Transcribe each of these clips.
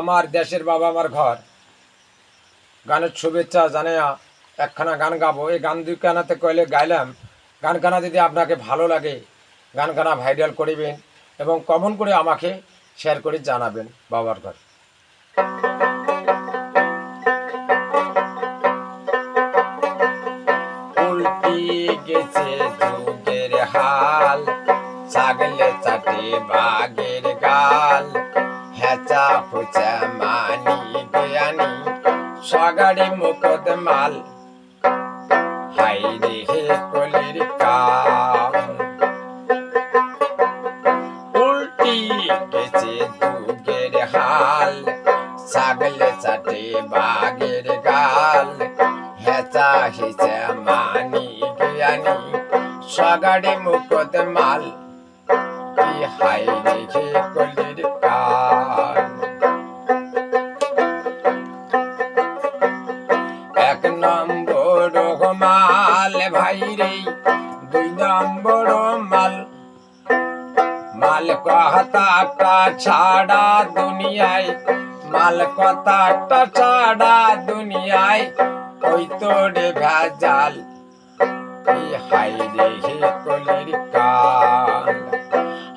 আমার দেশের বাবা আমার ঘর গানের শুভেচ্ছা জানাইয়া একখানা গান গাবো। এই গান দুইখানাতে কইলে গাইলাম। গানখানা যদি আপনাকে ভালো লাগে গানখানা ভাইরাল করিবেন এবং কমেন্ট করে আমাকে শেয়ার করে জানাবেন। বাবার ঘর। উল্টি গেছে যুগের হাল, ছাগলে চাটে বাঘের গাল, হেঁচা ফুচা মানি জ্ঞানী সগাড়ি মুকদ মাল, হাই রে হে কলির কাম। উল্টি গেছে যুগের হাল, ছাগলে চাটে বাঘের গাল, হেঁচা হিচা মানি জ্ঞানী সগাড়ি মুকদ মাল, কি হাই রে হে কলির কাম। এক নম্বর মাল ভাই রে, দুই নম্বর মাল, মাল কথাটা ছাড়া দুনিয়ায়, মাল কথাটা ছাড়া দুনিয়ায় ওই তো রে ভেজাল, কি হাই রে হে কলির কাল,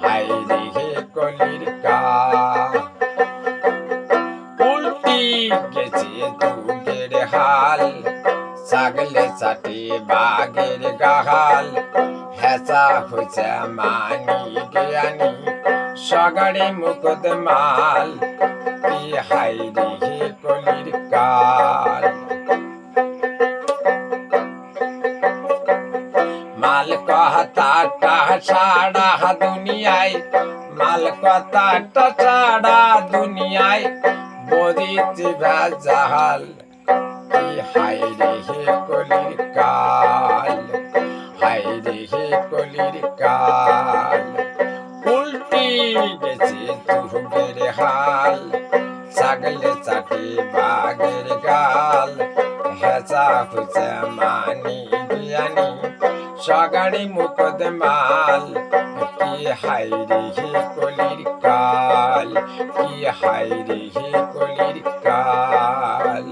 হাই রে হে কলির কাল। উল্টি গেছে যুগের হাল, ছাগলে চাটে বাঘের গাল, হেঁচা হুচা মানি জ্ঞানী সগাড়ি মুকদ মাল, কি হাই রে হে কলির কাল। মাল কথাটা ছাড়া দুনিয়ায়, মাল কথাটা ছাড়া দুনিয়ায় বদিতে ভেজাল, কি হাই রে হে কলির কাল, হাই রে হে কলির কাল। উল্টি গেছে যুগের হাল, ছাগলে চাটে বাঘের গাল, হেঁচা ফুচা মানি জ্ঞানী সগাড়ি মুকদ মাল, কি হাই রে হে কলির কাল, কি হাই রে হে কলির কাল।